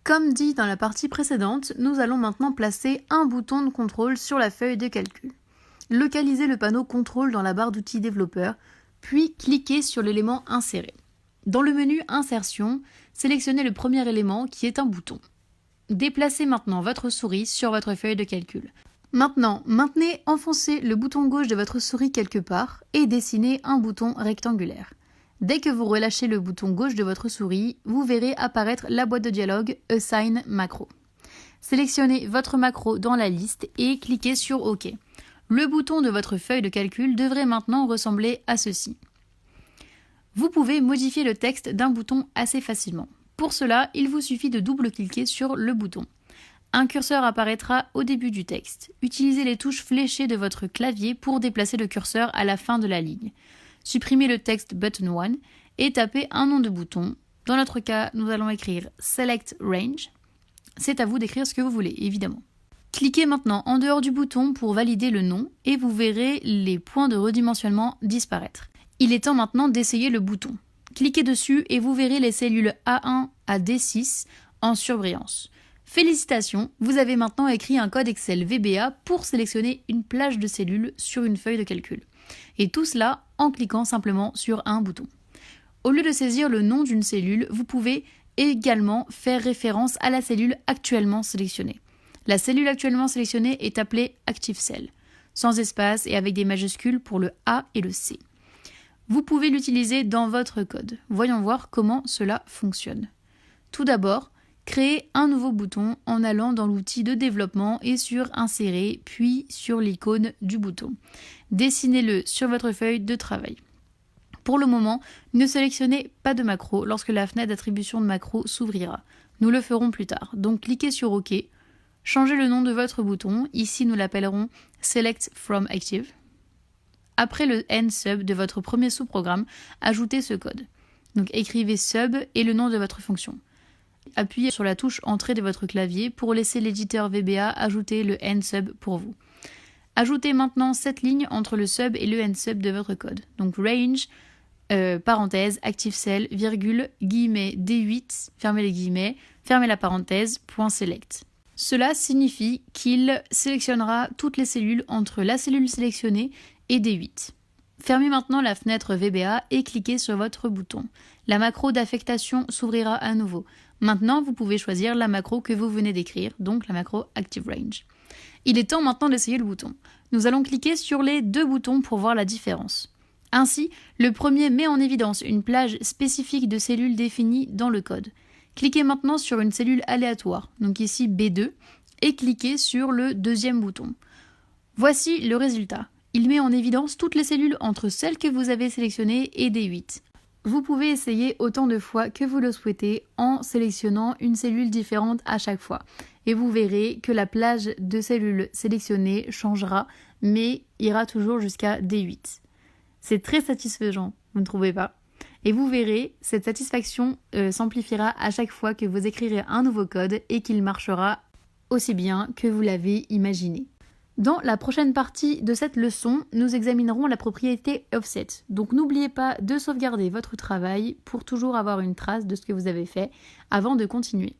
Comme dit dans la partie précédente, nous allons maintenant placer un bouton de contrôle sur la feuille de calcul. Localisez le panneau contrôle dans la barre d'outils développeur, puis cliquez sur l'élément inséré. Dans le menu insertion, sélectionnez le premier élément qui est un bouton. Déplacez maintenant votre souris sur votre feuille de calcul. Maintenant, maintenez enfoncé le bouton gauche de votre souris quelque part et dessinez un bouton rectangulaire. Dès que vous relâchez le bouton gauche de votre souris, vous verrez apparaître la boîte de dialogue Assign Macro. Sélectionnez votre macro dans la liste et cliquez sur OK. Le bouton de votre feuille de calcul devrait maintenant ressembler à ceci. Vous pouvez modifier le texte d'un bouton assez facilement. Pour cela, il vous suffit de double-cliquer sur le bouton. Un curseur apparaîtra au début du texte. Utilisez les touches fléchées de votre clavier pour déplacer le curseur à la fin de la ligne. Supprimez le texte Button 1 et tapez un nom de bouton. Dans notre cas, nous allons écrire Select Range. C'est à vous d'écrire ce que vous voulez, évidemment. Cliquez maintenant en dehors du bouton pour valider le nom et vous verrez les points de redimensionnement disparaître. Il est temps maintenant d'essayer le bouton. Cliquez dessus et vous verrez les cellules A1 à D6 en surbrillance. Félicitations, vous avez maintenant écrit un code Excel VBA pour sélectionner une plage de cellules sur une feuille de calcul. Et tout cela en cliquant simplement sur un bouton. Au lieu de saisir le nom d'une cellule, vous pouvez également faire référence à la cellule actuellement sélectionnée. La cellule actuellement sélectionnée est appelée Active Cell, sans espace et avec des majuscules pour le A et le C. Vous pouvez l'utiliser dans votre code. Voyons voir comment cela fonctionne. Tout d'abord, créez un nouveau bouton en allant dans l'outil de développement et sur Insérer, puis sur l'icône du bouton. Dessinez-le sur votre feuille de travail. Pour le moment, ne sélectionnez pas de macro lorsque la fenêtre d'attribution de macro s'ouvrira. Nous le ferons plus tard, donc cliquez sur OK. Changez le nom de votre bouton, ici nous l'appellerons Select from Active. Après le N sub de votre premier sous-programme, ajoutez ce code. Donc écrivez sub et le nom de votre fonction. Appuyez sur la touche Entrée de votre clavier pour laisser l'éditeur VBA ajouter le N sub pour vous. Ajoutez maintenant cette ligne entre le sub et le N sub de votre code. Donc range, parenthèse, active cell, virgule, guillemets, D8, fermez les guillemets, fermez la parenthèse, point select. Cela signifie qu'il sélectionnera toutes les cellules entre la cellule sélectionnée et D8. Fermez maintenant la fenêtre VBA et cliquez sur votre bouton. La macro d'affectation s'ouvrira à nouveau. Maintenant, vous pouvez choisir la macro que vous venez d'écrire, donc la macro Active Range. Il est temps maintenant d'essayer le bouton. Nous allons cliquer sur les deux boutons pour voir la différence. Ainsi, le premier met en évidence une plage spécifique de cellules définies dans le code. Cliquez maintenant sur une cellule aléatoire, donc ici B2, et cliquez sur le deuxième bouton. Voici le résultat. Il met en évidence toutes les cellules entre celles que vous avez sélectionnées et D8. Vous pouvez essayer autant de fois que vous le souhaitez en sélectionnant une cellule différente à chaque fois. Et vous verrez que la plage de cellules sélectionnées changera, mais ira toujours jusqu'à D8. C'est très satisfaisant, vous ne trouvez pas ? Et vous verrez, cette satisfaction s'amplifiera à chaque fois que vous écrirez un nouveau code et qu'il marchera aussi bien que vous l'avez imaginé. Dans la prochaine partie de cette leçon, nous examinerons la propriété offset. Donc n'oubliez pas de sauvegarder votre travail pour toujours avoir une trace de ce que vous avez fait avant de continuer.